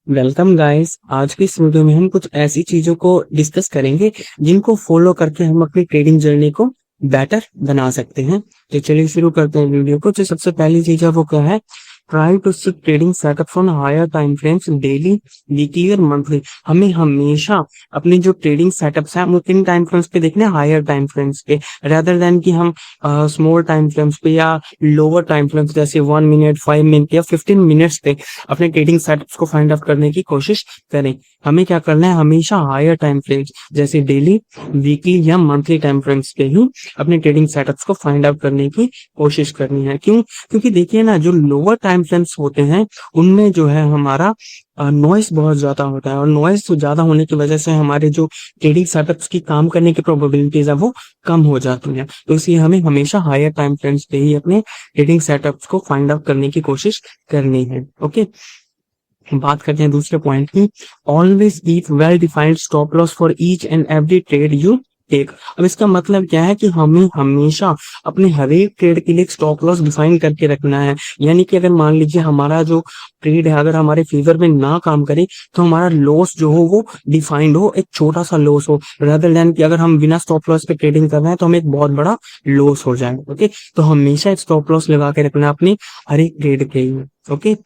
Welcome guys. आज की इस वीडियो में हम कुछ ऐसी चीजों को डिस्कस करेंगे जिनको फॉलो करके हम अपनी ट्रेडिंग जर्नी को बेटर बना सकते हैं। तो चलिए शुरू करते हैं वीडियो को। जो सबसे पहली चीज है वो क्या है? Try to seek trading setups on higher time frames, daily, weekly और मंथली। हमें हमेशा अपनी जो ट्रेडिंग सेटअप्स हैं वो किन टाइम फ्रेम्स पे देखने हैं? हायर टाइम फ्रेम्स पे, रेदर देन कि हम स्मॉल टाइम फ्रेम्स पे या लोअर टाइम फ्रेम्स जैसे 1 मिनट, 5 मिनट या 15 मिनट्स पे अपने ट्रेडिंग सेटअप्स को फाइंड आउट करने की कोशिश करें। हमें क्या करना है? हमेशा हायर टाइम फ्रेम्स जैसे डेली, वीकली या मंथली टाइम फ्रेम्स पे ही अपने ट्रेडिंग सेटअप्स को फाइंड आउट करने की कोशिश करनी है। क्यों? क्योंकि देखिए ना, जो लोअर टाइम फ्रेम्स होते हैं उनमें जो है हमारा नॉइस बहुत ज्यादा होता है, और नॉइस ज्यादा होने की वजह से हमारे जो ट्रेडिंग सेटअप्स की काम करने की प्रोबेबिलिटीज है वो कम हो जाती है। तो इसलिए हमें हमेशा हायर टाइम फ्रेम्स पे ही अपने ट्रेडिंग सेटअप्स को फाइंड आउट करने की कोशिश करनी है। ओके, बात करते हैं दूसरे पॉइंट की। Always keep well defined stop loss for each and every trade you take. अब इसका मतलब क्या है कि हमें हमेशा अपने हर एक ट्रेड के लिए स्टॉप लॉस डिफाइन करके रखना है। यानी कि अगर मान लीजिए हमारा जो ट्रेड है अगर हमारे फेवर में ना काम करे तो हमारा लॉस जो हो वो डिफाइंड हो, एक छोटा सा लॉस हो, rather देन कि अगर हम बिना स्टॉप लॉस पे ट्रेडिंग कर रहे हैं तो हमें एक बहुत बड़ा लॉस हो जाए। ओके, तो हमेशा एक स्टॉप लॉस लगा के रखना है अपनी हर एक ट्रेड के लिए। ओके,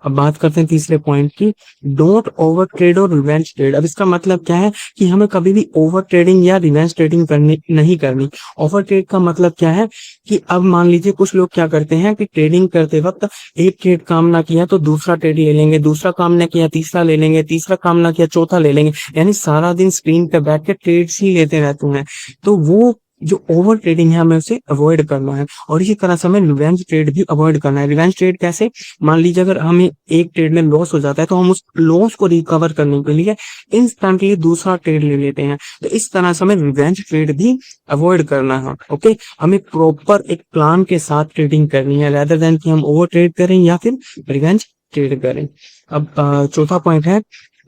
अब बात करते हैं तीसरे पॉइंट की। डोंट ओवर ट्रेड और रिवेंज ट्रेड। अब इसका मतलब क्या है कि हमें कभी भी ओवर ट्रेडिंग या रिवेंज ट्रेडिंग करनी नहीं करनी। ओवर ट्रेड का मतलब क्या है कि अब मान लीजिए कुछ लोग क्या करते हैं कि ट्रेडिंग करते वक्त एक ट्रेड काम ना किया तो दूसरा ट्रेड ले लेंगे, दूसरा काम ना किया तीसरा ले लेंगे, तीसरा काम ना किया चौथा ले लेंगे, यानी सारा दिन स्क्रीन पे बैठ के ट्रेड्स ही लेते रहते हैं। तो वो जो ओवर ट्रेडिंग है हमें उसे अवॉइड करना है, और इसी तरह से हमें रिवेंज ट्रेड भी अवॉइड करना है। रिवेंज ट्रेड कैसे? मान लीजिए अगर हमें एक ट्रेड में लॉस हो जाता है तो हम उस लॉस को रिकवर करने के लिए इंस्टेंटली दूसरा ट्रेड ले लेते हैं। तो इस तरह से हमें रिवेंज ट्रेड भी अवॉइड करना है। ओके, हमें प्रॉपर एक प्लान के साथ ट्रेडिंग करनी है, रेदर देन कि हम ओवर ट्रेड करें या फिर रिवेंज ट्रेड करें। अब चौथा पॉइंट है,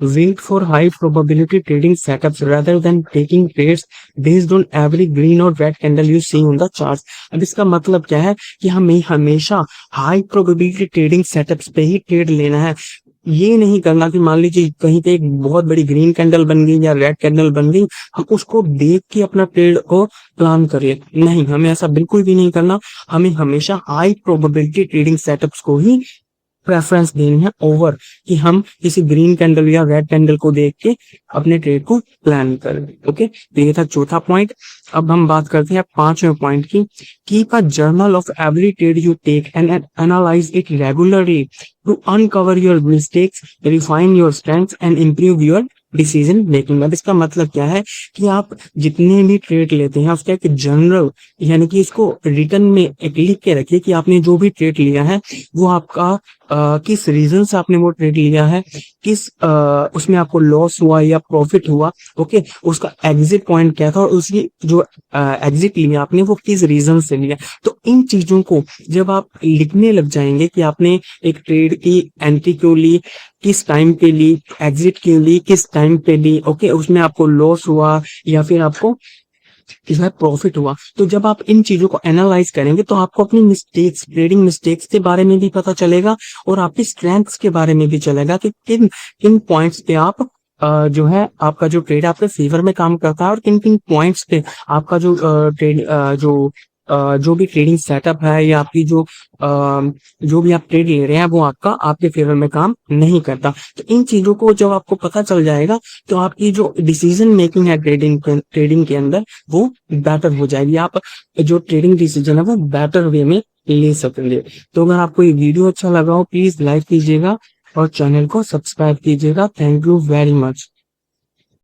wait for high probability trading setups rather than taking trades based on every green or red candle you see on the charts। अब इसका मतलब क्या है कि हमें हमेशा हाई प्रोबेबिलिटी ट्रेडिंग सेटअप्स पे ही ट्रेड लेना है। ये नहीं करना कि मान लीजिए कहीं पे एक बहुत बड़ी ग्रीन कैंडल बन गई या रेड कैंडल बन गई, हम उसको देख के अपना ट्रेड को प्लान करें। नहीं, हमें ऐसा बिल्कुल भी नहीं करना। हमें हमेशा हाई प्रोबेबिलिटी ट्रेडिंग सेटअप्स को ही प्रेफरेंस देनी है ओवर कि हम किसी ग्रीन कैंडल या रेड कैंडल को देख के अपने ट्रेड को प्लान करें। ओके, तो ये था चौथा पॉइंट। अब हम बात करते हैं पांचवें पॉइंट की। Keep a journal of every trade you take and analyse it regularly to uncover your mistakes, refine your strengths and improve your decision making. अब इसका मतलब क्या है कि आप जितने भी ट्रेड लेते हैं उसका एक जनरल, यानी कि इसको रिटर्न में एक लिख के रखिए कि आपने जो भी ट्रेड लिया है वो आपका किस रीजन से आपने वो ट्रेड लिया है, किस उसमें आपको लॉस हुआ या प्रॉफिट हुआ। ओके, उसका एग्जिट पॉइंट क्या था और उसकी जो एग्जिट लिया आपने वो किस रीजन से लिया। तो इन चीजों को जब आप लिखने लग जाएंगे कि आपने एक ट्रेड की एंट्री क्यों ली, किस टाइम पे ली, एग्जिट क्यों ली, किस टाइम पे ली, ओके, उसमें आपको लॉस हुआ या फिर आपको इसमें प्रॉफिट हुआ, तो जब आप इन चीजों को एनालाइज करेंगे तो आपको अपनी मिस्टेक्स, ट्रेडिंग मिस्टेक्स के बारे में भी पता चलेगा और आपकी स्ट्रेंथ्स के बारे में भी चलेगा कि किन किन पॉइंट्स पे आप जो है आपका जो ट्रेड आपके फेवर में काम करता है और किन किन पॉइंट्स पे आपका जो ट्रेड जो भी ट्रेडिंग सेटअप है या आपकी जो भी आप ट्रेड ले रहे हैं वो आपके फेवर में काम नहीं करता। तो इन चीजों को जब आपको पता चल जाएगा तो आपकी जो डिसीजन मेकिंग है ट्रेडिंग के अंदर वो बेटर हो जाएगी। आप जो ट्रेडिंग डिसीजन है वो बेटर वे में ले सकेंगे। तो अगर आपको ये वीडियो अच्छा लगा हो प्लीज लाइक कीजिएगा और चैनल को सब्सक्राइब कीजिएगा। Thank you very much.